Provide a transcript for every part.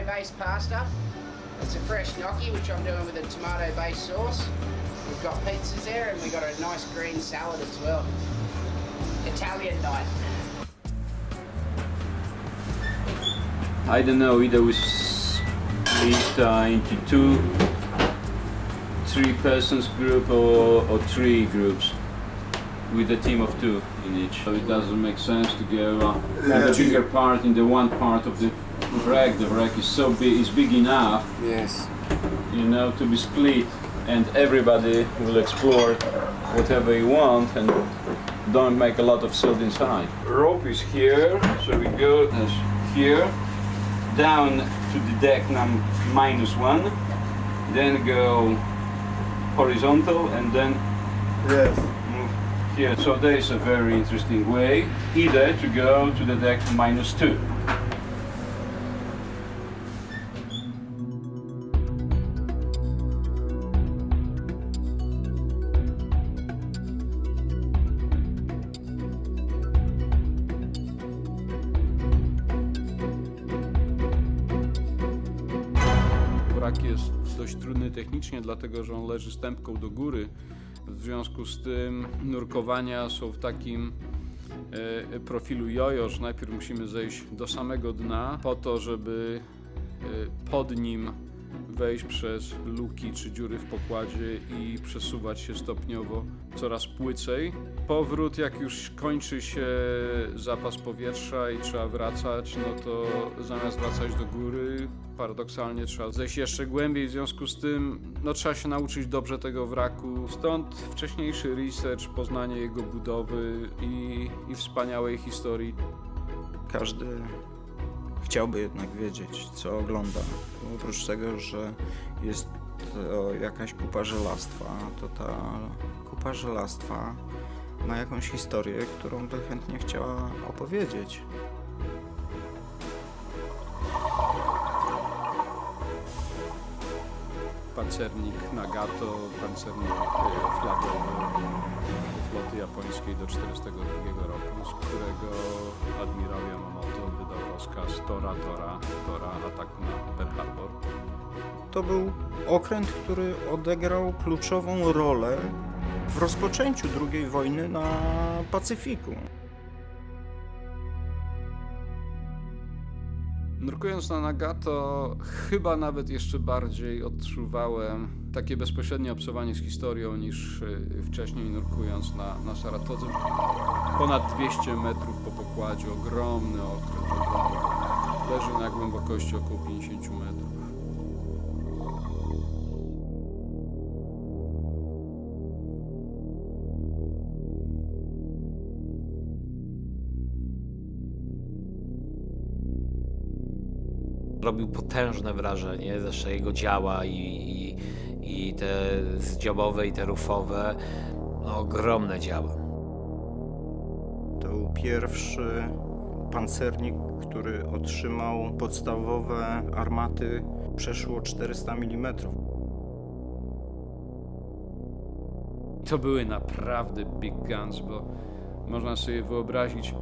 tomato-based pasta. It's a fresh gnocchi, which I'm doing with a tomato-based sauce. We've got pizzas there, and we've got a nice green salad as well. Italian night. I don't know, either we split into two, 3 persons group or 3 groups with a team of 2 in each. So it doesn't make sense to go on the bigger part in the one part of the wreck. The wreck is so big, is big enough, Yes. you know, to be split, and everybody will explore whatever you want and don't make a lot of silt inside. Rope is here, so we go here, down to the deck -1, then go horizontal and then Yes. move here. So there is a very interesting way, either to go to the deck -2. Wrak jest dość trudny technicznie, dlatego że on leży stępką do góry. W związku z tym nurkowania są w takim profilu jojo, że najpierw musimy zejść do samego dna po to, żeby pod nim wejść przez luki czy dziury w pokładzie i przesuwać się stopniowo coraz płycej. Powrót, jak już kończy się zapas powietrza i trzeba wracać, no to zamiast wracać do góry, paradoksalnie trzeba zejść jeszcze głębiej, w związku z tym no, trzeba się nauczyć dobrze tego wraku. Stąd wcześniejszy research, poznanie jego budowy i wspaniałej historii. Każdy chciałby jednak wiedzieć, co ogląda. Oprócz tego, że jest to jakaś kupa żelastwa, to ta kupa żelastwa ma jakąś historię, którą by chętnie chciała opowiedzieć. Pancernik Nagato, pancernik flagowy floty japońskiej do 1942 roku, z którego admirał Yamamoto wydał rozkaz Tora ataku na Pearl Harbor. To był okręt, który odegrał kluczową rolę w rozpoczęciu II wojny na Pacyfiku. Nurkując na Nagato, chyba nawet jeszcze bardziej odczuwałem takie bezpośrednie obcowanie z historią niż wcześniej nurkując na Saratodze. Ponad 200 metrów po pokładzie, ogromny okręt, leży na głębokości około 50 metrów. Robił potężne wrażenie, zresztą jego działa i te zdziobowe i te rufowe, no, ogromne działa. To był pierwszy pancernik, który otrzymał podstawowe armaty przeszło 400 mm. To były naprawdę big guns, bo można sobie wyobrazić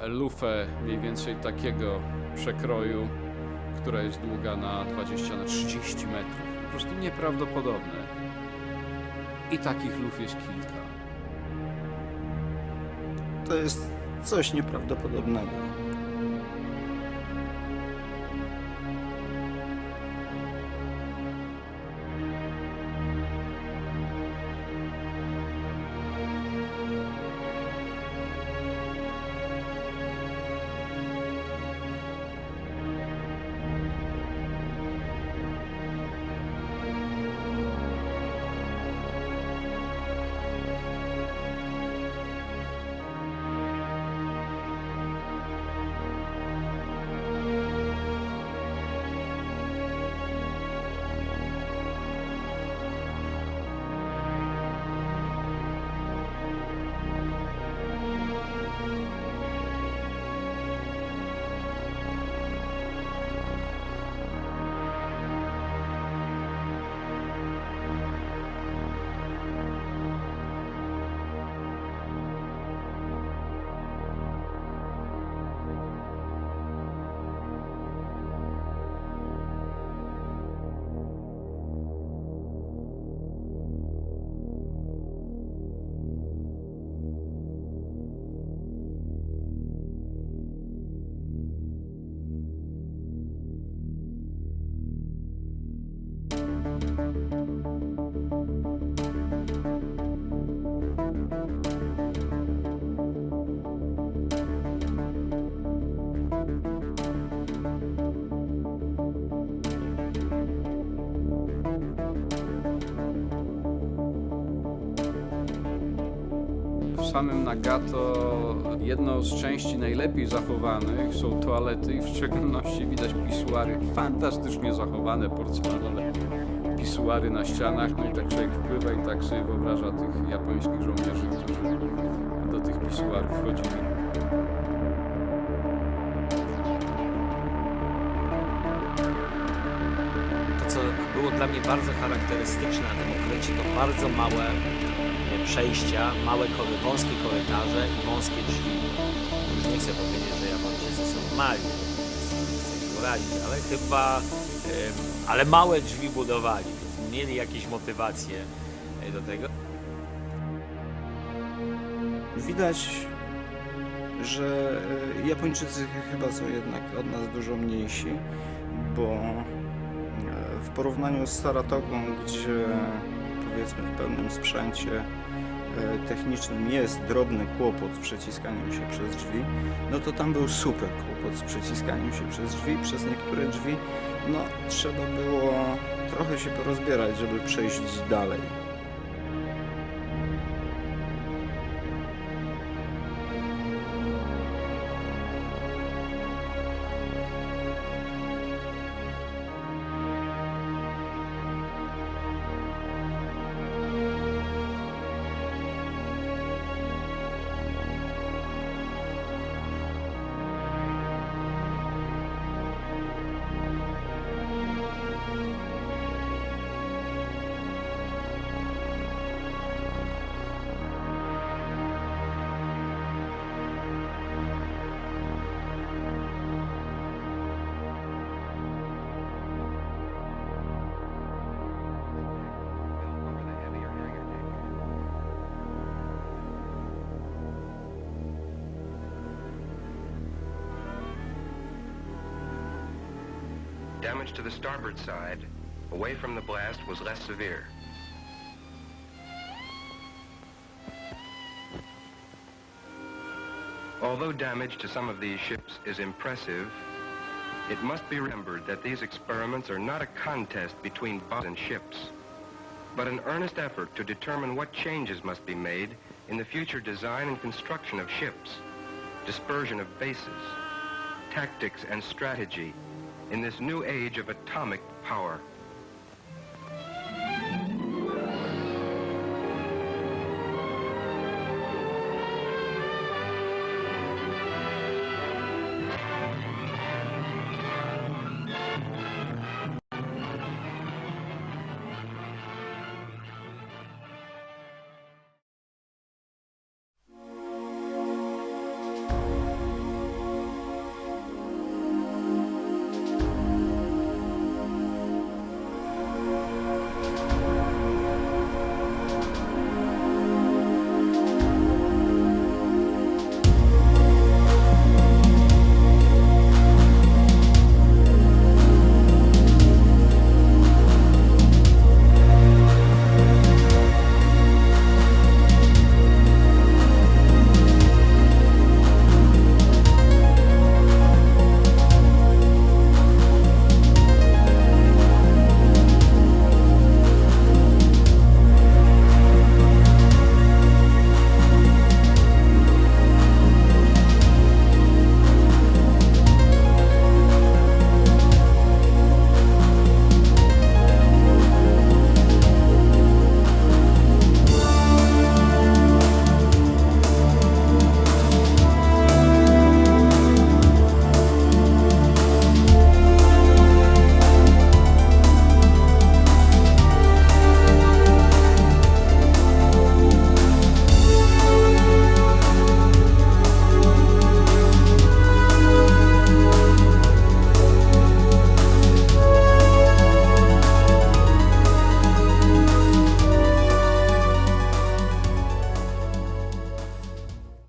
lufę mniej więcej takiego przekroju, która jest długa na 20 na 30 metrów. Po prostu nieprawdopodobne. I takich luf jest kilka. To jest coś nieprawdopodobnego. samym Nagato jedną z części najlepiej zachowanych są toalety i w szczególności widać pisuary, fantastycznie zachowane porcelanowe pisuary na ścianach. No i tak człowiek wpływa i tak sobie wyobraża tych japońskich żołnierzy, którzy do tych pisuarów wchodzili. To, co było dla mnie bardzo charakterystyczne na tym okręcie, to bardzo małe przejścia, wąskie korytarze i wąskie drzwi. Już nie chcę powiedzieć, że Japończycy są mali, chcę się urazić, ale chyba, ale małe drzwi budowali, więc mieli jakieś motywacje do tego. Widać, że Japończycy chyba są jednak od nas dużo mniejsi, bo w porównaniu z Saratogą, gdzie powiedzmy w pełnym sprzęcie technicznym jest drobny kłopot z przeciskaniem się przez drzwi, no to tam był super kłopot z przeciskaniem się przez drzwi. Przez niektóre drzwi no trzeba było trochę się porozbierać, żeby przejść dalej. Damage to the starboard side, away from the blast, was less severe. Although damage to some of these ships is impressive, it must be remembered that these experiments are not a contest between bombs and ships, but an earnest effort to determine what changes must be made in the future design and construction of ships, dispersion of bases, tactics and strategy, in this new age of atomic power.